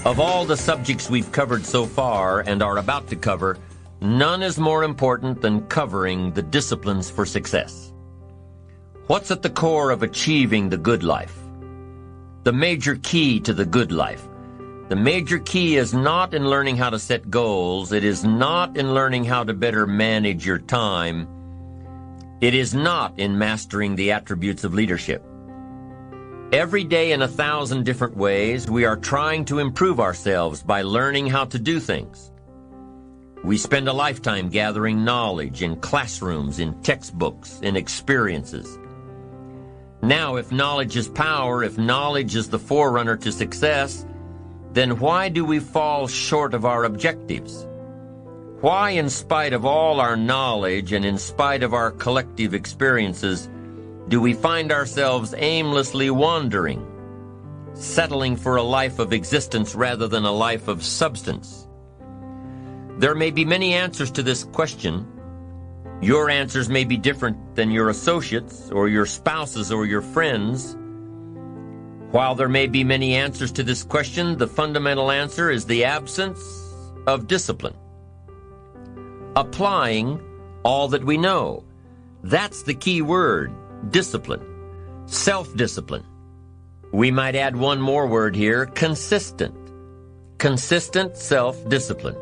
Of all the subjects we've covered so far and are about to cover, none is more important than covering the disciplines for success. What's at the core of achieving the good life? The major key to the good life. The major key is not in learning how to set goals. It is not in learning how to better manage your time. It is not in mastering the attributes of leadership. Every day in 1,000 different ways, we are trying to improve ourselves by learning how to do things. We spend a lifetime gathering knowledge in classrooms, in textbooks, in experiences. Now, if knowledge is power, if knowledge is the forerunner to success, then why do we fall short of our objectives? Why, in spite of all our knowledge and in spite of our collective experiences, do we find ourselves aimlessly wandering, settling for a life of existence rather than a life of substance? There may be many answers to this question. Your answers may be different than your associates or your spouses or your friends. While there may be many answers to this question, the fundamental answer is the absence of discipline. Applying all that we know. That's the key word. Discipline, self-discipline. We might add one more word here, consistent. Consistent self-discipline.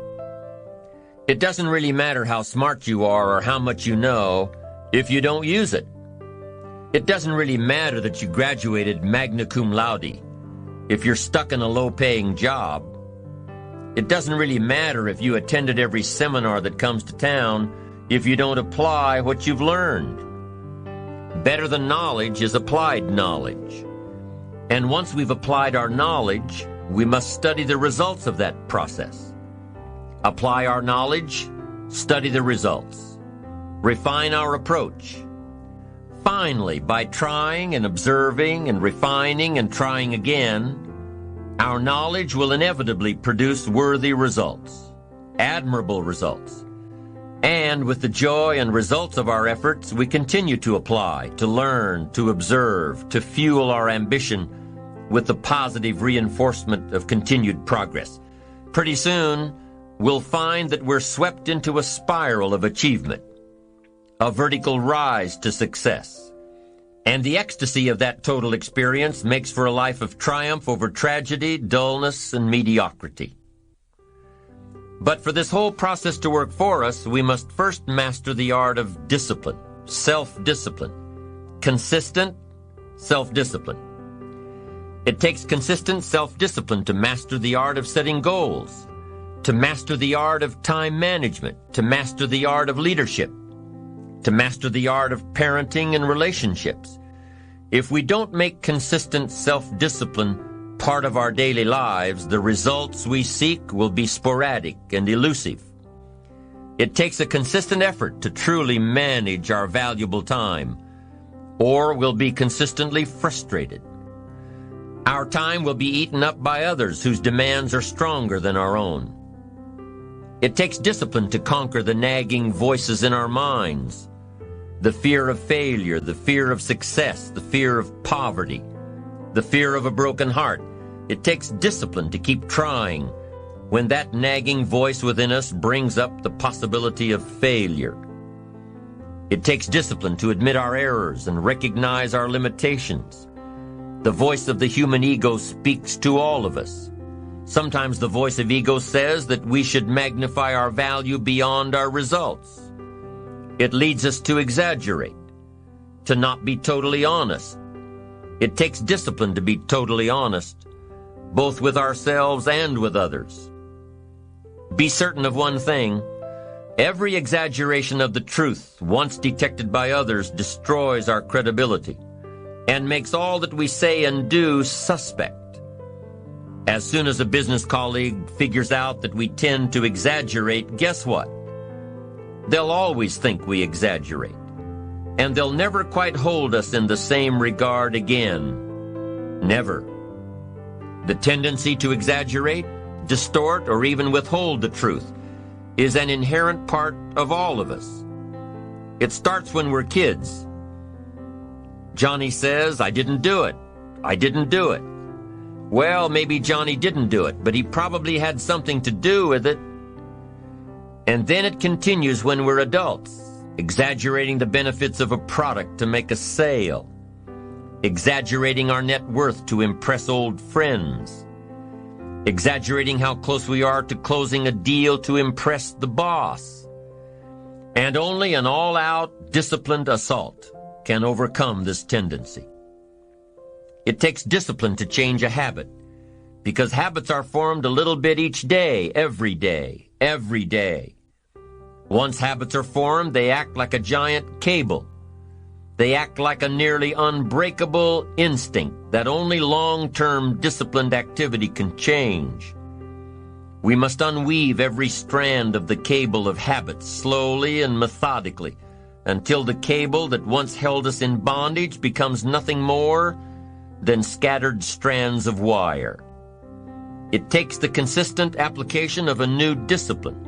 It doesn't really matter how smart you are or how much you know if you don't use it. It doesn't really matter that you graduated magna cum laude if you're stuck in a low-paying job. It doesn't really matter if you attended every seminar that comes to town if you don't apply what you've learned. Better than knowledge is applied knowledge. And once we've applied our knowledge, we must study the results of that process. Apply our knowledge, study the results. Refine our approach. Finally, by trying and observing and refining and trying again, our knowledge will inevitably produce worthy results, admirable results. And with the joy and results of our efforts, we continue to apply, to learn, to observe, to fuel our ambition with the positive reinforcement of continued progress. Pretty soon, we'll find that we're swept into a spiral of achievement, a vertical rise to success. And the ecstasy of that total experience makes for a life of triumph over tragedy, dullness, and mediocrity. But for this whole process to work for us, we must first master the art of discipline, self-discipline, consistent self-discipline. It takes consistent self-discipline to master the art of setting goals, to master the art of time management, to master the art of leadership, to master the art of parenting and relationships. If we don't make consistent self-discipline part of our daily lives, the results we seek will be sporadic and elusive. It takes a consistent effort to truly manage our valuable time, or we'll be consistently frustrated. Our time will be eaten up by others whose demands are stronger than our own. It takes discipline to conquer the nagging voices in our minds, the fear of failure, the fear of success, the fear of poverty, the fear of a broken heart. It takes discipline to keep trying when that nagging voice within us brings up the possibility of failure. It takes discipline to admit our errors and recognize our limitations. The voice of the human ego speaks to all of us. Sometimes the voice of ego says that we should magnify our value beyond our results. It leads us to exaggerate, to not be totally honest. It takes discipline to be totally honest, both with ourselves and with others. Be certain of one thing: every exaggeration of the truth, once detected by others, destroys our credibility and makes all that we say and do suspect. As soon as a business colleague figures out that we tend to exaggerate, guess what? They'll always think we exaggerate, and they'll never quite hold us in the same regard again. Never. The tendency to exaggerate, distort, or even withhold the truth is an inherent part of all of us. It starts when we're kids. Johnny says, "I didn't do it. I didn't do it." Well, maybe Johnny didn't do it, but he probably had something to do with it. And then it continues when we're adults, exaggerating the benefits of a product to make a sale, exaggerating our net worth to impress old friends, exaggerating how close we are to closing a deal to impress the boss. And only an all-out, disciplined assault can overcome this tendency. It takes discipline to change a habit, because habits are formed a little bit each day, every day, every day. Once habits are formed, they act like a giant cable. They act like a nearly unbreakable instinct that only long-term disciplined activity can change. We must unweave every strand of the cable of habits slowly and methodically until the cable that once held us in bondage becomes nothing more than scattered strands of wire. It takes the consistent application of a new discipline,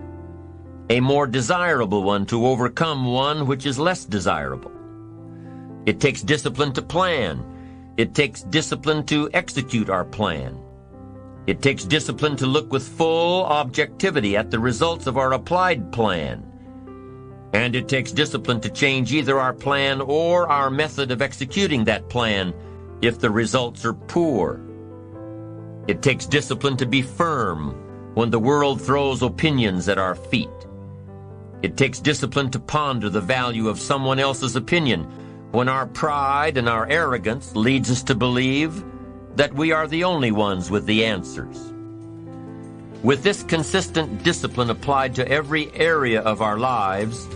a more desirable one, to overcome one which is less desirable. It takes discipline to plan. It takes discipline to execute our plan. It takes discipline to look with full objectivity at the results of our applied plan. And it takes discipline to change either our plan or our method of executing that plan if the results are poor. It takes discipline to be firm when the world throws opinions at our feet. It takes discipline to ponder the value of someone else's opinion when our pride and our arrogance leads us to believe that we are the only ones with the answers. With this consistent discipline applied to every area of our lives,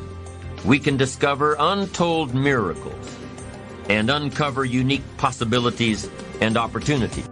we can discover untold miracles and uncover unique possibilities and opportunities.